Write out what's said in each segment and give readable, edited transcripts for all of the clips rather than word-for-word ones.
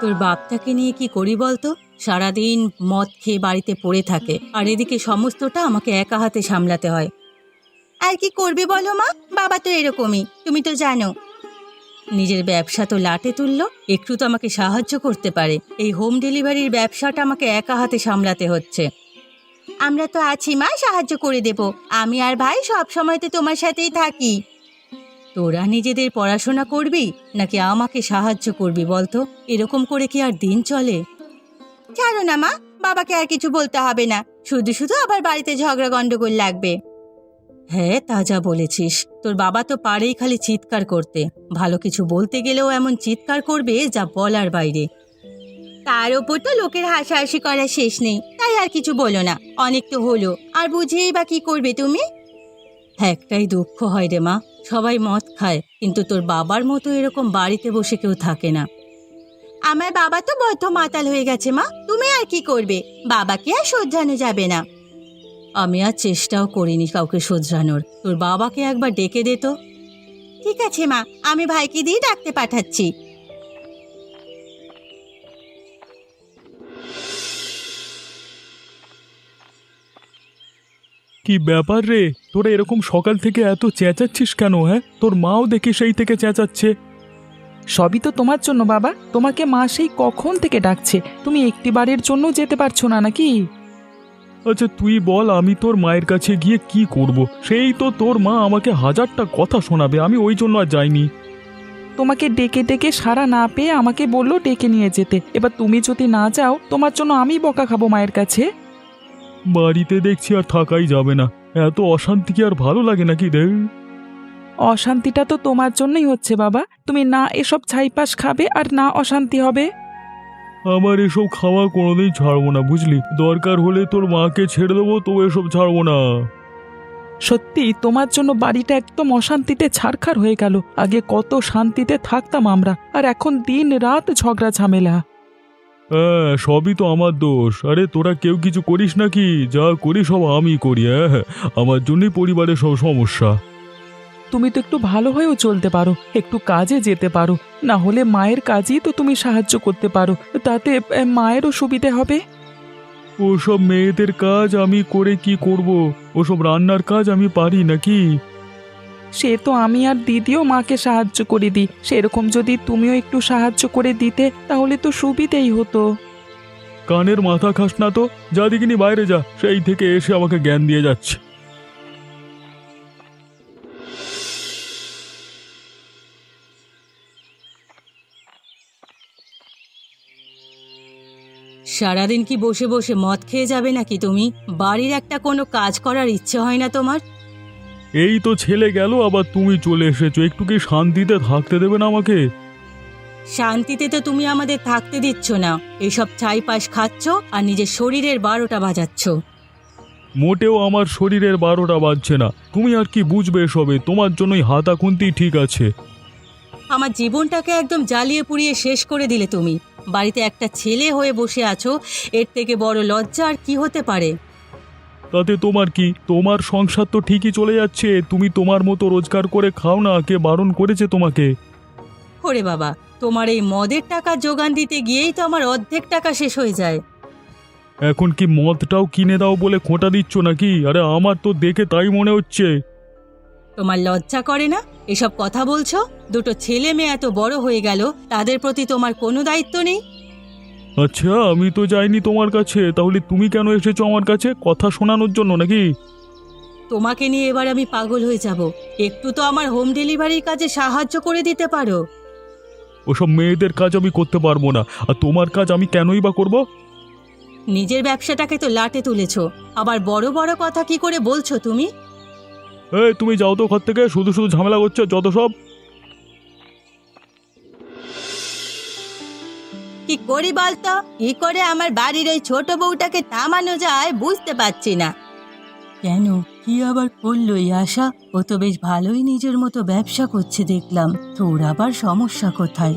তোর বাপটাকে নিয়ে কি করি বলতো? সারাদিন মদ খেয়ে বাড়িতে পড়ে থাকে, আর এদিকে সমস্তটা আমাকে একা হাতে সামলাতে হয়। আর কি করবে বলো মা, বাবা তো এরকমই, তুমি তো জানো। নিজের ব্যবসা তো লাটে তুললো, একটু তো আমাকে সাহায্য করতে পারে। এই হোম ডেলিভারির ব্যবসাটা আমাকে একা হাতে সামলাতে হচ্ছে। আমরা তো আছি মা, সাহায্য করে দেব। আমি আর ভাই সব সময় তো তোমার সাথেই থাকি। তোরা নিজেদের পড়াশোনা করবি নাকি আমাকে সাহায্য করবি বলতো? এরকম করে কি আর দিন চলে? ছাড়ো না মা, বাবাকে আর কিছু বলতে হবে না, শুধু শুধু আবার বাড়িতে ঝগড়া গন্ডগোল লাগবে। হ্যাঁ, তা যা বলেছিস। তোর বাবা তো পারেই খালি চিৎকার করতে, ভালো কিছু বলতে গেলেও এমন চিৎকার করবে যা বলার বাইরে। তার ওপর তো লোকের হাসাহাসি করা শেষ নেই, তাই আর কিছু বলো না। অনেক তো হলো, আর বুঝেই বা কি করবে তুমি? একটাই দুঃখ হয় রে মা, সবাই মদ খায়, কিন্তু তোর বাবার মতো এরকম বাড়িতে বসে কেউ থাকে না। আমার বাবা তো বদ্ধ মাতাল হয়ে গেছে মা, তুমি আর কি করবে? বাবাকে আর শোধরানো যাবে না। আমি আর চেষ্টাও করিনি কাউকে শোধরানোর। তোর বাবাকে একবার ডেকে দে তো। ঠিক আছে মা, আমি ভাইকে দিয়ে ডাকতে পাঠাচ্ছি। কি ব্যাপার রে, তোরা এরকম সকাল থেকে এত চেঁচাচ্ছিস কেন? হ্যাঁ, তোর মাও দেখি সেই থেকে চেঁচাচ্ছে। সবই তো তোমার জন্য বাবা, তোমাকে মা সেই কখন থেকে ডাকছে, তুমি একটিবারের জন্য যেতে পারছো না নাকি? আচ্ছা তুই বল, আমি তোর মায়ের কাছে গিয়ে কি করব? সেই তো তোর মা আমাকে হাজারটা কথা শোনাবে, আমি ওই জন্য আর যাইনি। তোমাকে ডেকে ডেকে সাড়া না পেয়ে আমাকে বললো ডেকে নিয়ে যেতে, এবার তুমি যদি না যাও তোমার জন্য আমি বকা খাবো মায়ের কাছে। বাড়িতে দেখছি আর থাকাই যাবে না, এত অশান্তি কি আর ভালো লাগে নাকি রে? অশান্তিটা তো তোমার জন্যই হচ্ছে বাবা, তুমি না এসব ছাইপাশ খাবে আর না অশান্তি হবে। আমার এসব খাওয়া কোনোদিন ছাড়বো না, বুঝলি? দরকার হলে তোর মাকে ছেড়ে দেবো, তো এসব ছাড়বো না। সত্যি তোমার জন্য বাড়িটা একদম অশান্তিতে ছারখার হয়ে গেল। আগে কত শান্তিতে থাকতাম আমরা, আর এখন দিন রাত ঝগড়া ঝামেলা। হ্যাঁ, সবই তো আমার দোষ। আরে তোরা কেউ কিছু করিস নাকি? যা করি সব আমি করি। হ্যাঁ, আমার জন্যই পরিবারের সব সমস্যা। তুমি তো একটু ভালো হয়েও চলতে পারো, একটু কাজে যেতে পারো, না হলে মায়ের কাজেই তো তুমি সাহায্য করতে পারো, তাতে মায়েরও সুবিধে হবে। ওসব মেয়েদের কাজ আমি করে কি করব? ওসব রান্নার কাজ আমি পারি নাকি? সে তো আমি আর দিদিও মাকে সাহায্য করে দিই, সেরকম যদি তুমিও একটু সাহায্য করে দিতে তাহলে তো সুবিধেই হতো। কানের মাথা খাস না তো, যা দেখিনি বাইরে যা, সেই থেকে এসে আমাকে জ্ঞান দিয়ে যাচ্ছে। সারাদিন কি বসে বসে মদ খেয়ে যাবে নাকি তুমি? বাড়ির একটা কোনো কাজ করার ইচ্ছে হয় না তোমার? এই তো ছেলে গেল, আবার তুমি চলে এসেছো। একটু কি শান্তিতে থাকতে দেবে না আমাকে? শান্তিতে তো তুমি আমাদের থাকতে দিচ্ছ না, এসব ছাইপাশ খাচ্ছ আর নিজের শরীরের 12টা বাজাচ্ছ। মোটেও আমার শরীরের 12টা বাজছে না। তুমি আর কি বুঝবে এসবে? তোমার জন্যই হাতা খুন্তি ঠিক আছে। আমার জীবনটাকে একদম জ্বালিয়ে পুড়িয়ে শেষ করে দিলে তুমি। বাড়িতে একটা ছেলে হয়ে বসে আছো, এর থেকে বড় লজ্জা আর কি হতে পারে? তাতে তোমার কি? তোমার সংসার তো ঠিকই চলে যাচ্ছে, তুমি তোমার মতো রোজগার করে খাও না। কে বারণ করেছে তোমাকে? ওরে বাবা, তোমার এই মদের টাকা যোগান দিতে গিয়েই তো আমার অর্ধেক টাকা শেষ হয়ে যায়। এখন কি মদটাও কিনে দাও বলে খোঁটা দিচ্ছ নাকি? আরে আমার তো দেখে তাই মনে হচ্ছে। তোমার লজ্জা করে না এসব কথা বলছো? দুটো ছেলে মেয়ে এত বড় হয়ে গেল, তাদের প্রতি তোমার কোনো দায়িত্ব নেই? আচ্ছা, আমি তো যাইনি তোমার কাছে, তাহলে তুমি কেন এসেছো আমার কাছে? কথা শোনানোর জন্য নাকি? তোমাকে নিয়ে এবার আমি পাগল হয়ে যাব। একটু তো আমার হোম ডেলিভারির কাজে সাহায্য করে দিতে পারো। ওসব মেয়েদের কাজ আমি করতে পারবো না, আর তোমার কাজ আমি কেনই বা করব? নিজের ব্যবসাটাকে তো লাটে তুলেছো, আবার বড় বড় কথা কি করে বলছো তুমি? এই তুমি যাও তো ঘর থেকে, শুধু শুধু ঝামেলা করছো যত সব। কি করি বলতো? কি করে আমার বাড়ির ওই ছোট বউটাকে থামানো যায় বুঝতে পারছি না। কেন, কি আবার করলো এই আশা? ও তো বেশ ভালোই নিজের মতো ব্যবসা করছে দেখলাম, তোর আবার সমস্যা কোথায়?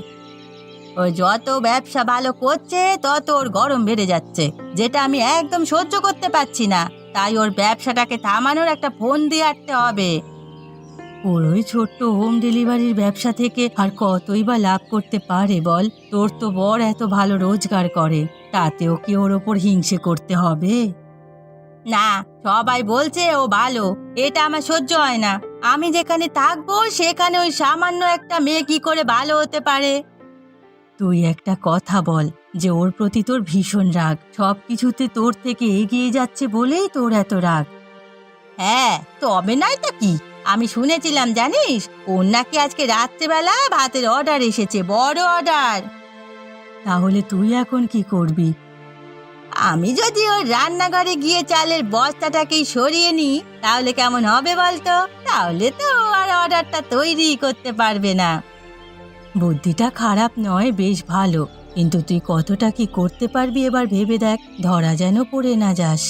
ও যত ব্যবসা ভালো করছে তত ওর গরম বেড়ে যাচ্ছে, যেটা আমি একদম সহ্য করতে পারছি না। তাই ওর ব্যবসাটাকে থামানোর একটা ফোন দিয়ে আটতে হবে। ওর ওই ছোট্ট হোম ডেলিভারির ব্যবসা থেকে আর কতই বা লাভ করতে পারে বল? তোর তো বর এত ভালো রোজগার করে, তাতেও কি ওর ওপর হিংসে করতে হবে? না, সবাই বলছে ও ভালো, এটা আমার সহ্য হয় না। আমি যেখানে থাকবো সেখানে ওই সামান্য একটা মেয়ে কি করে ভালো হতে পারে? তুই একটা কথা বল যে ওর প্রতি তোর ভীষণ রাগ, সবকিছুতে তোর থেকে এগিয়ে যাচ্ছে বলেই তোর এত রাগ। হ্যাঁ, তবে নয় তো কি, আমি শুনেছিলাম জানিস, ওর নাকি আজকে রাত্রেবেলা ভাতের অর্ডার এসেছে, বড় অর্ডার। তাহলে তুই এখন কি করবি? আমি যদি ওর রান্নাঘরে গিয়ে চালের বস্তাটাকেই সরিয়ে নিই তাহলে কেমন হবে বলতো? তাহলে তো ও আর অর্ডারটা তৈরি করতে পারবে না। বুদ্ধিটা খারাপ নয়, বেশ ভালো, কিন্তু তুই কতটা কি করতে পারবি এবার ভেবে দেখ, ধরা যেন পড়ে না যাস।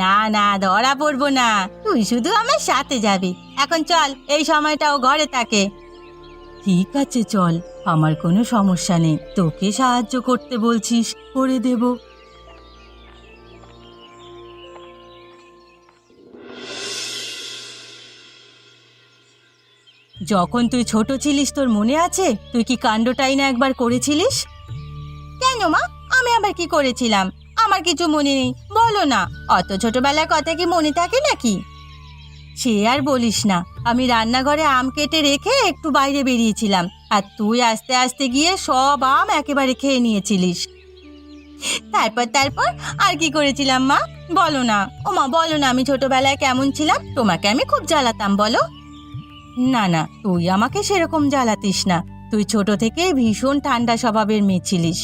না না, ধরা পড়বো না, তুই শুধু আমার সাথে যাবি। এখন চল, এই সময়টা ও ঘরে থাকে। ঠিক আছে চল, আমার কোনো সমস্যা নেই, তোকে সাহায্য করতে বলছিস, করে দেব। যখন তুই ছোট ছিলিস তোর মনে আছে তুই কি কাণ্ডটাই না একবার করেছিলিস? কেন মা, আমি আবার কি করেছিলাম? আমার কিছু মনে নেই, বলো না। অত ছোটবেলার কথা কি মনে থাকে নাকি? সে আর বলিস না, আমি রান্নাঘরে আম কেটে রেখে একটু বাইরে বেরিয়েছিলাম, আর তুই আস্তে আস্তে গিয়ে সব আম একেবারে খেয়ে নিয়েছিলিস। তারপর আর কি করেছিলাম মা, বলো না। ও মা, বলো না, আমি ছোটবেলায় কেমন ছিলাম? তোমাকে আমি খুব জ্বালাতাম বলো? না না, তুই আমাকে সেরকম জ্বালাতিস না, তুই ছোট থেকে ভীষণ ঠান্ডা স্বভাবের মেয়ে ছিলিস।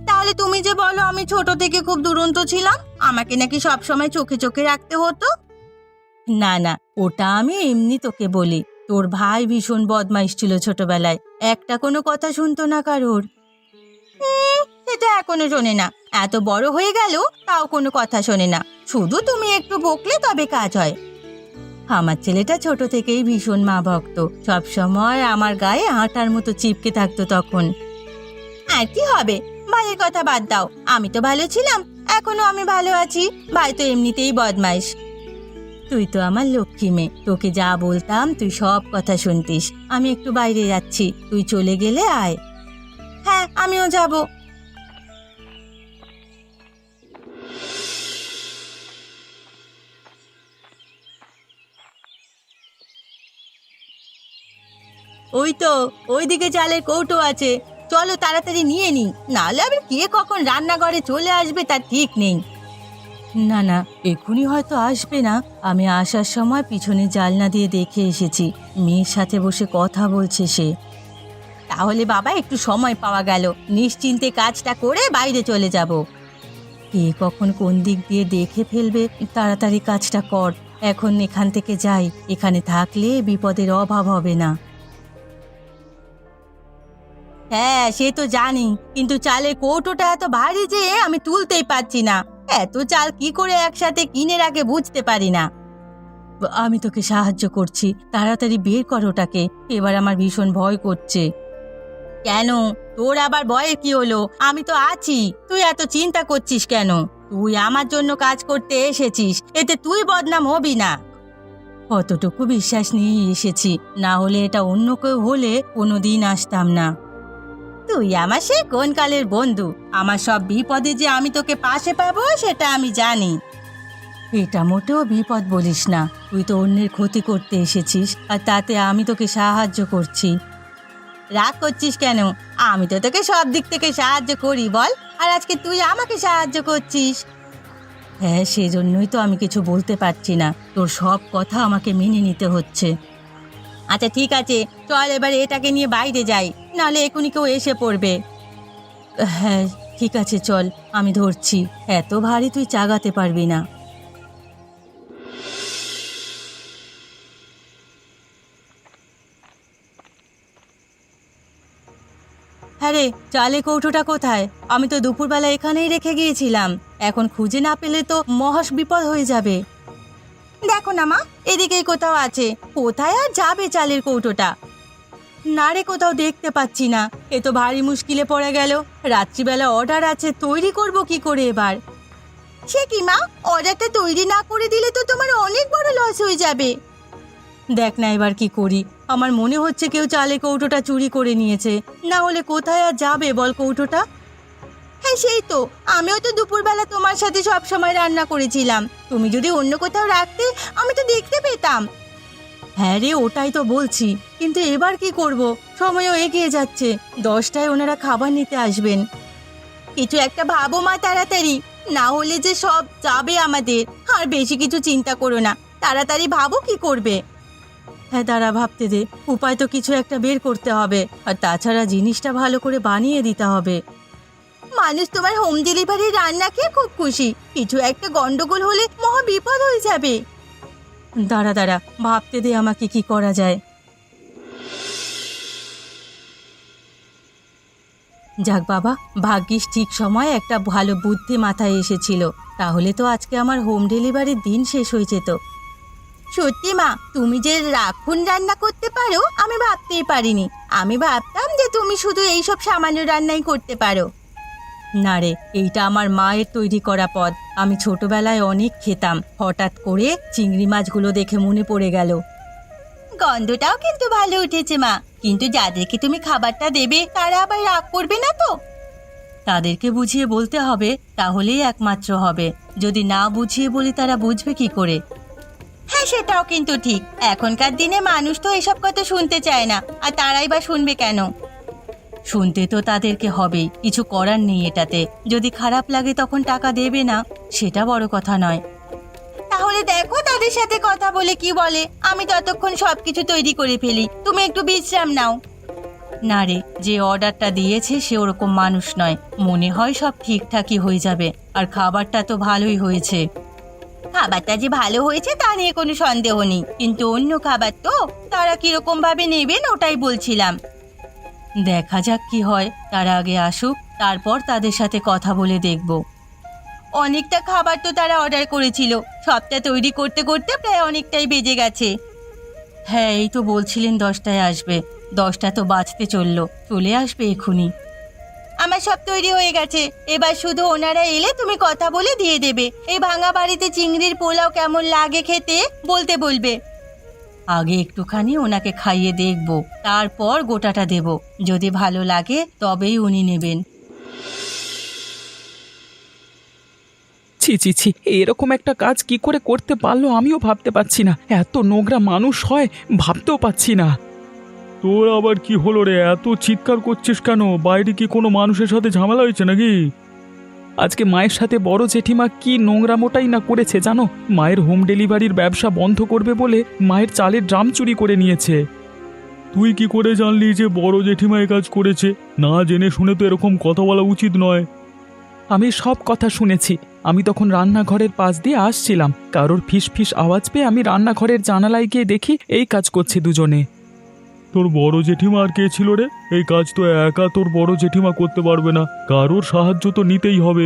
তাহলে তুমি যে বলো আমি ছোট থেকে খুব দুরন্ত ছিলাম, আমাকে নাকি সবসময় চোখে চোখে রাখতে হতো? না না, ওটা আমি এমনি তোকে বলি। তোর ভাই ভীষণ বদমাইশ ছিল ছোটবেলায়, একটা কোনো কথা শুনতো না কারোর। সেটা এখনো শোনে না, এত বড় হয়ে গেল তাও কোনো কথা শোনে না, শুধু তুমি একটু বকলে তবে কাজ হয়। আমার ছেলেটা ছোট থেকেই ভীষণ মা ভক্ত, সব সময় আমার গায়ে আটার মতো চিপকে থাকতো তখন। আর কি হবে, ভাইয়ের কথা বাদ দাও, আমি তো ভালো ছিলাম, এখনো আমি ভালো আছি, ভাই তো এমনিতেই বদমাইশ। তুই তো আমার লক্ষ্মী মেয়ে, তোকে যা বলতাম তুই সব কথা শুনতিস। আমি একটু বাইরে যাচ্ছি, তুই চলে গেলে আয়। হ্যাঁ, আমিও যাব। ওই তো ওইদিকে চালের কৌটো আছে, চলো তাড়াতাড়ি নিয়ে নি, নাহলে আবার কে কখন রান্নাঘরে চলে আসবে তার ঠিক নেই। না না, এক্ষুনি হয়তো আসবে না, আমি আসার সময় পিছনে জানলা দিয়ে দেখে এসেছি, মেয়ের সাথে বসে কথা বলছে সে। তাহলে বাবা একটু সময় পাওয়া গেল, নিশ্চিন্তে কাজটা করে বাইরে চলে যাব। কে কখন কোন দিক দিয়ে দেখে ফেলবে, তাড়াতাড়ি কাজটা কর, এখন এখান থেকে যাই, এখানে থাকলে বিপদের অভাব হবে না। হ্যাঁ সে তো জানি, কিন্তু চালের কৌটোটা এত ভারী যে আমি তুলতেই পারছি না, এত চাল কি করে একসাথে কিনে রাখে বুঝতে পারি না। আমি তোকে সাহায্য করছি, তাড়াতাড়ি বের কর ওটাকে, এবার আমার ভীষণ ভয় করছে। কেন, তোর আবার ভয়ের কি হলো? আমি তো আছি, তুই এত চিন্তা করছিস কেন? তুই আমার জন্য কাজ করতে এসেছিস, এতে তুই বদনাম হবি না। কতটুকু বিশ্বাস নিয়ে এসেছি, না হলে এটা অন্য কেউ হলে কোনোদিন আসতাম না। তুই আমার সে কোন কালের বন্ধু, আমার সব বিপদে যে আমি তোকে পাশে পাবো সেটা আমি জানি। এটা মোটেও বিপদ বলিস না, তুই তো অন্যের ক্ষতি করতে এসেছিস, আর তাতে আমি তোকে সাহায্য করছি। রাগ করছিস কেন? আমি তো তোকে সব দিক থেকে সাহায্য করি বল, আর আজকে তুই আমাকে সাহায্য করছিস। হ্যাঁ, সেজন্যই তো আমি কিছু বলতে পারছি না, তোর সব কথা আমাকে মেনে নিতে হচ্ছে। আচ্ছা ঠিক আছে, চল এবার এটাকে নিয়ে বাইরে যাই, নাহলে এখনই কেউ এসে পড়বে। হ্যাঁ ঠিক আছে চল, আমি ধরছি, এত ভারী তুই চাগাতে পারবি না। হ্যাঁ রে, চালের কৌটোটা কোথায়? আমি তো দুপুরবেলা এখানেই রেখে গিয়েছিলাম, এখন খুঁজে না পেলে তো মহা বিপদ হয়ে যাবে। দেখো না মা, এদিকেই কোথাও আছে, কোথায় আর যাবে চালের কৌটোটা? না রে, কোথাও দেখতে পাচ্ছি না, এ তো ভারী মুশকিলে পড়ে গেল, রাত্রিবেলা অর্ডার আছে, তৈরি করব কি করে এবার? সে কি মা, অর্ডারটা তৈরি না করে দিলে তো তোমার অনেক বড় লস হয়ে যাবে। দেখ না এবার কি করি। আমার মনে হচ্ছে কেউ চালে কৌটোটা চুরি করে নিয়েছে, না হলে কোথায় আর যাবে বল কৌটোটা? হ্যাঁ সেই তো, আমিও তো দুপুরবেলা তোমার সাথে সব সময় রান্না করেছিলাম। তুমি যদি অন্য কোথাও রাখতে আমি তো দেখতে পেতাম। হ্যাঁ রে, ওটাই তো বলছি, কিন্তু এবার কি করব? সময়ও এগিয়ে যাচ্ছে, 10টায় ওনারা খাবার নিতে আসবেন। কিছু একটা ভাবো মা তাড়াতাড়ি, না হলে যে সব যাবে আমাদের। আর বেশি কিছু চিন্তা করো না, তাড়াতাড়ি ভাবো কি করবে। হ্যাঁ দাঁড়া, ভাবতে দে, উপায় তো কিছু একটা বের করতে হবে। আর তাছাড়া জিনিসটা ভালো করে বানিয়ে দিতে হবে। মানুষ তোমার হোম ডেলিভারি রান্না খেয়ে খুব খুশি, কিছু একটা গন্ডগোল হলে মহা বিপদ হয়ে যাবে। দাঁড়া দাঁড়া, ভাবতে দে আমাকে কি করা যায়। যাক বাবা, ভাগ্যিস ঠিক সময় একটা ভালো বুদ্ধি মাথায় এসেছিল, তাহলে তো আজকে আমার হোম ডেলিভারির দিন শেষ হয়ে যেত। সত্যি মা, তুমি যে রাখুন রান্না করতে পারো আমি ভাবতেই পারিনি। আমি ভাবতাম যে তুমি শুধু এইসব সামান্য রান্নাই করতে পারো। না রে, এইটা আমার মায়ের তৈরি করা পদ, আমি ছোটবেলায় অনেক খেতাম। হঠাৎ করে চিংড়ি মাছগুলো দেখে মনে পড়ে গেল। গন্ধটাও কিন্তু ভালো উঠেছে মা, কিন্তু যাদেরকে তুমি খাবারটা দেবে তারা আবার রাগ করবে না তো? তাদেরকে বুঝিয়ে বলতে হবে, তাহলেই একমাত্র হবে। যদি না বুঝিয়ে বলি তারা বুঝবে কি করে? হ্যাঁ সেটাও কিন্তু ঠিক, এখনকার দিনে মানুষ তো এসব কথা শুনতে চায় না, আর তারাই বা শুনবে কেন? শুনতে তো তাদেরকে হবেই, কিছু করার নেই এটাতে। যদি খারাপ লাগে তখন টাকা দেবে না, সেটা বড় কথা নয়। তাহলে দেখো তাদের সাথে কথা বলে কি বলে, আমি ততক্ষণ সবকিছু তৈরি করে ফেলি, তুমি একটু বিশ্রাম নাও। না রে, যে অর্ডারটা দিয়েছে সে ওরকম মানুষ নয়, মনে হয় সব ঠিকঠাকই হয়ে যাবে। আর খাবারটা তো ভালোই হয়েছে। খাবারটা যে ভালো হয়েছে তা নিয়ে কোনো সন্দেহ নেই, কিন্তু অন্য খাবার তো, তারা কিরকম ভাবে নেবেন ওটাই বলছিলাম। দেখা যাক কি হয়, তারা আগে আসুক, তারপর তাদের সাথে কথা বলে দেখব। অনেকটা খাবার তো তারা অর্ডার করেছিল, সবটা তৈরি করতে করতে প্রায় অনেকটাই বেজে গেছে। হ্যাঁ এই তো বলছিলেন 10টায় আসবে, 10টা তো বাজতে চললো, চলে আসবে এক্ষুনি। আমার সব তৈরি হয়ে গেছে, এবার শুধু ওনারা এলে তুমি কথা বলে দিয়ে দেবে। এই ভাঙা বাড়িতে চিংড়ির পোলাও কেমন লাগে খেতে বলতে বলবে। আগে একটুখানি ওনাকে খাইয়ে দেখব, তারপর গোটাটা দেব। যদি ভালো লাগে তবেই উনি নেবেন। ছি ছি ছি, এরকম একটা কাজ কি করে করতে পারলো আমিও ভাবতে পারছি না। এত নোংরা মানুষ হয় ভাবতেও পাচ্ছি না। তোর আবার কি হলো রে, এত চিৎকার করছিস কেন? বাইরে কি কোনো মানুষের সাথে ঝামেলা হয়েছে নাকি? আজকে মায়ের সাথে বড় জেঠিমা কি নোংরামোটাই না করেছে জানো। মায়ের হোম ডেলিভারির ব্যবসা বন্ধ করবে বলে মায়ের চালের ড্রাম চুরি করে নিয়েছে। তুই কি করে জানলি যে বড় জেঠিমা এ কাজ করেছে? না জেনে শুনে তো এরকম কথা বলা উচিত নয়। আমি সব কথা শুনেছি। আমি তখন রান্নাঘরের পাশ দিয়ে আসছিলাম, কারোর ফিস ফিস আওয়াজ পেয়ে আমি রান্নাঘরের জানালায় গিয়ে দেখি এই কাজ করছে দুজনে। তোর বড় জেঠিমা আর কে ছিল রে? এই কাজ তো একা তোর বড় জেঠিমা করতে পারবে না, কারোর সাহায্য তো নিতেই হবে।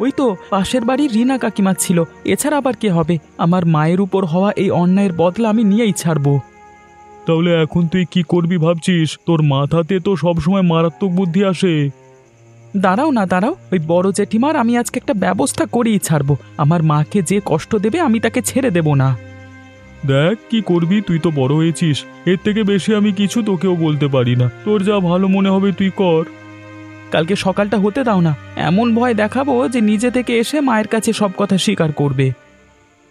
ওই তো পাশের বাড়ির রিনা কাকিমা ছিল, এছাড়া আবার কে হবে? আমার মায়ের উপর হওয়া এই অন্যায়ের বদলা আমি নিয়েই ছাড়বো। তাহলে এখন তুই কি করবি ভাবছিস? তোর মাথাতে তো সবসময় মারাত্মক বুদ্ধি আসে। দাঁড়াও না দাঁড়াও, ওই বড় জেঠিমার আমি আজকে একটা ব্যবস্থা করেই ছাড়বো। আমার মাকে যে কষ্ট দেবে আমি তাকে ছেড়ে দেব না। দেখ কি করবি, তুই তো বড় হয়েছিস, এর থেকে বেশি আমি কিছু তোকেও বলতে পারি না। তোর যা ভালো মনে হবে তুই কর। কালকে সকালটা হতে দাও না, এমন ভয় দেখাবো যে নিজে থেকে এসে মায়ের কাছে সব কথা স্বীকার করবে।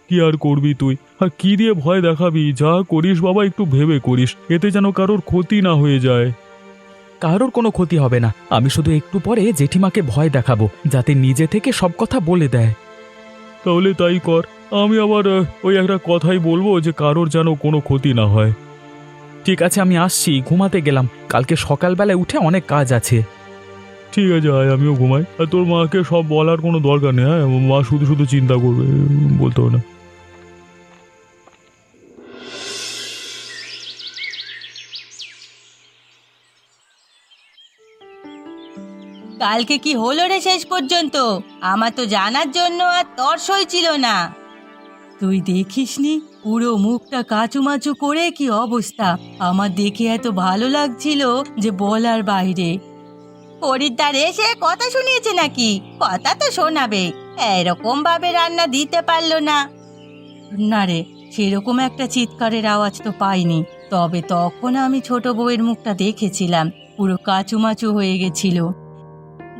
কি আর করবি তুই? আর কি দিয়ে ভয় দেখাবি? যা করিস বাবা একটু ভেবে করিস, এতে যেন কারোর ক্ষতি না হয়ে যায়। কারোর কোনো ক্ষতি হবে না, আমি শুধু একটু পরে জেঠিমাকে ভয় দেখাবো যাতে নিজে থেকে সব কথা বলে দেয়। তাহলে তাই কর। আমি আবার ওই একটা কথাই বলবো যে কারোর যেন কোনো ক্ষতি না হয়। ঠিক আছে, আমি আসছি, ঘুমাতে গেলাম, কালকে সকালবেলায় উঠে অনেক কাজ আছে। ঠিক আছে আয়, আমিও ঘুমাই। আর তোর মাকে সব বলার কোনো দরকার নেই, হ্যাঁ? মা শুধু শুধু চিন্তা করবে, বলতে হবে না। কালকে কি হলো রে শেষ পর্যন্ত? আমার তো জানার জন্য আর তর্সই ছিল না। তুই দেখিসনি পুরো মুখটা কাচুমাচু করে কি অবস্থা? আমার দেখে এত ভালো লাগছিল যে বলার বাইরে। খরিদ্দার এসে কথা শুনিয়েছে নাকি? কথা তো শোনাবে, এরকম ভাবে রান্না দিতে পারলো না। না রে, সেরকম একটা চিৎকারের আওয়াজ তো পাইনি। তবে তখন আমি ছোট বউয়ের মুখটা দেখেছিলাম, পুরো কাচুমাচু হয়ে গেছিল।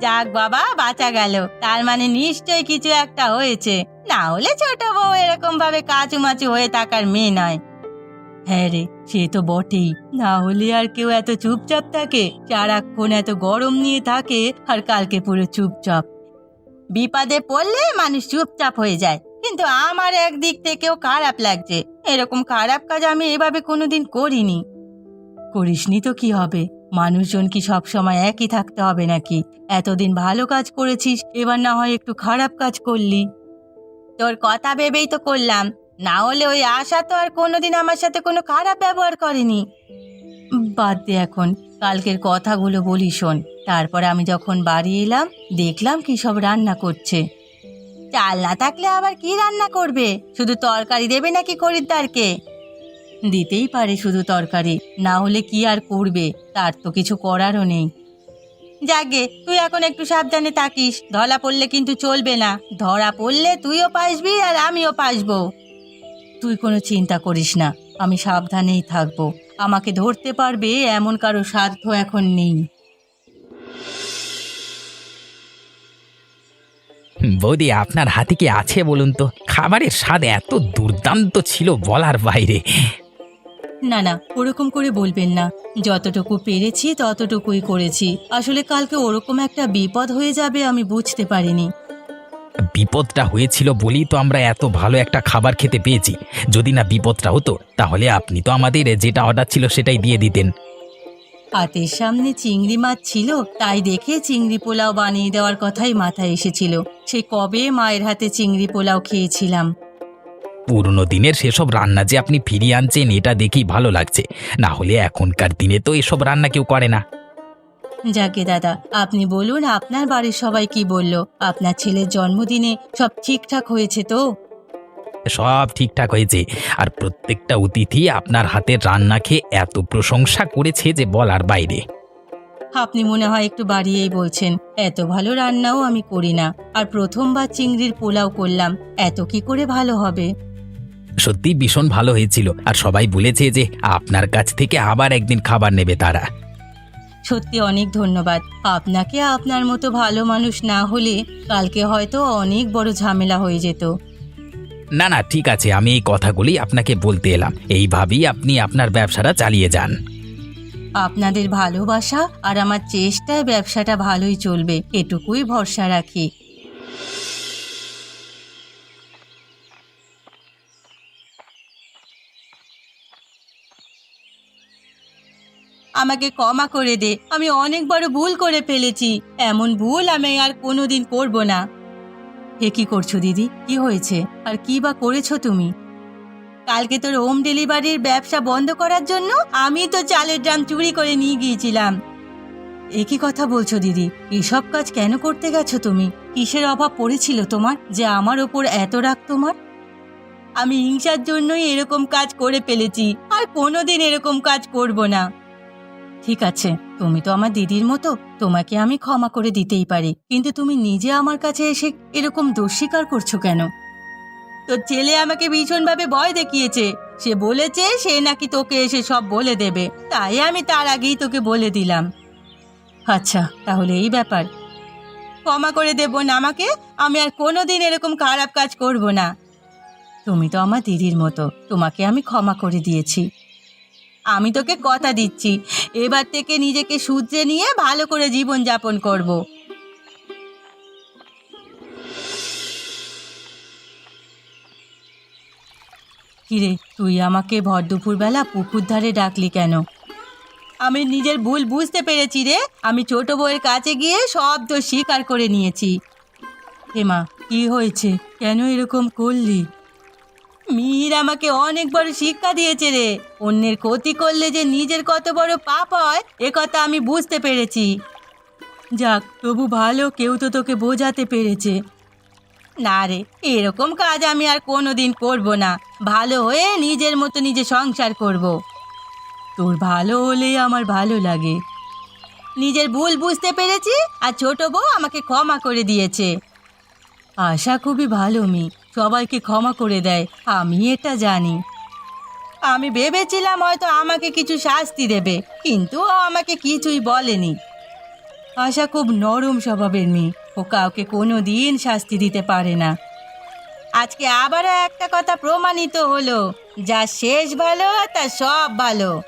যাক বাবা, বাঁচা গেল। তার মানে নিশ্চয়ই কিছু একটা হয়েছে, না হলে ছোট বউ এরকম ভাবে কাচুমাচু হয়ে থাকার মেয়ে নয়। হ্যাঁ রে, সে তো বটেই, না হলে আর কেউ এত চুপচাপ থাকে? সারাক্ষণ এত গরম নিয়ে থাকে, আর কালকে পুরো চুপচাপ। বিপদে পড়লে মানুষ চুপচাপ হয়ে যায়, কিন্তু আমার একদিক থেকেও খারাপ লাগছে। এরকম খারাপ কাজ আমি এভাবে কোনোদিন করিনি। করিসনি তো কি হবে? মানুষজন কি সব সময় একই থাকতে হবে নাকি? এতদিন ভালো কাজ করেছিস, এবার না হয় একটু খারাপ কাজ করলি। তোর কথা ভেবেই তো করলাম, না হলে ওই আশা তো আর কোনোদিন আমার সাথে কোনো খারাপ ব্যবহার করেনি। বাদ দে এখন, কালকের কথাগুলো বলি শোন। তারপর আমি যখন বাড়ি এলাম, দেখলাম কি সব রান্না করছে। চাল না থাকলে আবার কি রান্না করবে? শুধু তরকারি দেবে নাকি খরিদ্দারকে? দিতেই পারে শুধু তরকারি, না হলে কি আর করবে? তার তো কিছু করারও নেই। যাগে, তুই এখন একটু সাবধানে থাকিস, ধরা পড়লে কিন্তু চলবে না। ধরা পড়লে তুইও পাসবি আর আমিও পাসবো। তুই কোনো চিন্তা করিস না, আমি সাবধানেই থাকবো। আমাকে ধরতে পারবে এমন কারো সাধ্য এখন নেই। বৌদি, আপনার হাতে কি আছে বলুন তো? খাবারের স্বাদ এত দুর্দান্ত ছিল বলার বাইরে। না না, ওরকম করে বলবেন না। যতটুকু পেরেছি ততটুকুই করেছি। আসলে কালকে ওরকম একটা বিপদ হয়ে যাবে আমি বুঝতে পারিনি। বিপদটা হয়েছিল বলেই তো আমরা এত ভালো একটা খাবার খেতে পেয়েছি। যদি না বিপদটা হতো, তাহলে আপনি তো আমাদের যেটা অর্ডার ছিল সেটাই দিয়ে দিতেন। হাতের সামনে চিংড়ি মাছ ছিল, তাই দেখে চিংড়ি পোলাও বানিয়ে দেওয়ার কথাই মাথায় এসেছিল। সে কবে মায়ের হাতে চিংড়ি পোলাও খেয়েছিলাম। পুরনো দিনের সেসব রান্না যে আপনি ফিরিয়ে আনছেন, এটা দেখেই ভালো লাগছে। না হলে এখনকার দিনে তো এসব রান্না কেউ করে না। যাকে দাদা, আপনি বলুন আপনার বাড়ির সবাই কি বলল? আপনার ছেলের জন্মদিনে সব ঠিকঠাক হয়েছে তো? সব ঠিকঠাক হয়েছে, আর প্রত্যেকটা অতিথি আপনার হাতের রান্না খেয়ে এত প্রশংসা করেছে যে বলার বাইরে। আপনি মনে হয় একটু বাড়িয়েই বলছেন। এত ভালো রান্নাও আমি করি না, আর প্রথমবার চিংড়ির পোলাও করলাম, এত কি করে ভালো হবে? সত্যি ভীষণ ভালো হয়েছিল, আর সবাই বলেছে যে আপনার কাছ থেকে আবার একদিন খাবার নেবে তারা। সত্যি অনেক ধন্যবাদ আপনাকে। আপনার মতো ভালো মানুষ না হলে কালকে হয়তো অনেক বড় ঝামেলা হয়ে যেত। না না, ঠিক আছে, আমি এই কথাগুলি আপনাকে বলতে এলাম। এইভাবেই আপনি আপনার ব্যবসাটা চালিয়ে যান। আপনাদের ভালোবাসা আর আমার চেষ্টায় ব্যবসাটা ভালোই চলবে, এটুকুই ভরসা রাখি। আমাকে ক্ষমা করে দে, আমি অনেক বড় ভুল করে ফেলেছি। এমন ভুল আমি আর কোনোদিন করব না। হে, কি করছো দিদি? কি হয়েছে? আর কি বা করেছো তুমি? কালকে তোর হোম ডেলিভারির ব্যবসা বন্ধ করার জন্য আমি তো চালের ড্রাম চুরি করে নিয়ে গিয়েছিলাম। একই কথা বলছো দিদি? এসব কাজ কেন করতে গেছো তুমি? কিসের অভাব পড়েছিল তোমার যে আমার ওপর এত রাগ তোমার? আমি হিংসার জন্যই এরকম কাজ করে ফেলেছি, আর কোনোদিন এরকম কাজ করব না। ঠিক আছে, তুমি তো আমার দিদির মতো, তোমাকে আমি ক্ষমা করে দিতেই পারি, কিন্তু তুমি নিজে আমার কাছে এসে এরকম দোষ স্বীকার করছো কেন? তোর ছেলে আমাকে ভীষণভাবে ভয় দেখিয়েছে। সে বলেছে সে নাকি তোকে এসে সব বলে দেবে, তাই আমি তার আগেই তোকে বলে দিলাম। আচ্ছা, তাহলে এই ব্যাপার। ক্ষমা করে দেব না আমাকে? আমি আর কোনোদিন এরকম খারাপ কাজ করব না। তুমি তো আমার দিদির মতো, তোমাকে আমি ক্ষমা করে দিয়েছি। আমি তোকে কথা দিচ্ছি, এবার থেকে নিজেকে শুধরে নিয়ে ভালো করে জীবন যাপন করব। কিরে, তুই আমাকে ভর দুপুরবেলা পুকুর ধারে ডাকলি কেন? আমি নিজের ভুল বুঝতে পেরেছি রে। আমি ছোট বউয়ের কাছে গিয়ে সব দোষ স্বীকার করে নিয়েছি। হেমা, কি হয়েছে? কেন এরকম করলি? মীর আমাকে অনেক বড় শিক্ষা দিয়েছে রে। অন্যের ক্ষতি করলে যে নিজের কত বড় পাপ হয়, এ কথা আমি বুঝতে পেরেছি। যাক, তবু ভালো কেউ তো তোকে বোঝাতে পেরেছে। না রে, এরকম কাজ আমি আর কোনোদিন করব না। ভালো হয়ে নিজের মতো নিজে সংসার করব। তোর ভালো হলেই আমার ভালো লাগে। নিজের ভুল বুঝতে পেরেছি, আর ছোট বউ আমাকে ক্ষমা করে দিয়েছে। আশা খুবই ভালো মেয়ে, সবাইকে ক্ষমা করে দেয়, আমি এটা জানি। আমি ভেবেছিলাম হয়তো আমাকে কিছু শাস্তি দেবে, কিন্তু ও আমাকে কিছুই বলেনি। আশা খুব নরম স্বভাবের মেয়ে, ও কাউকে কোনো দিন শাস্তি দিতে পারে না। আজকে আবারও একটা কথা প্রমাণিত হলো, যা শেষ ভালো তার সব ভালো।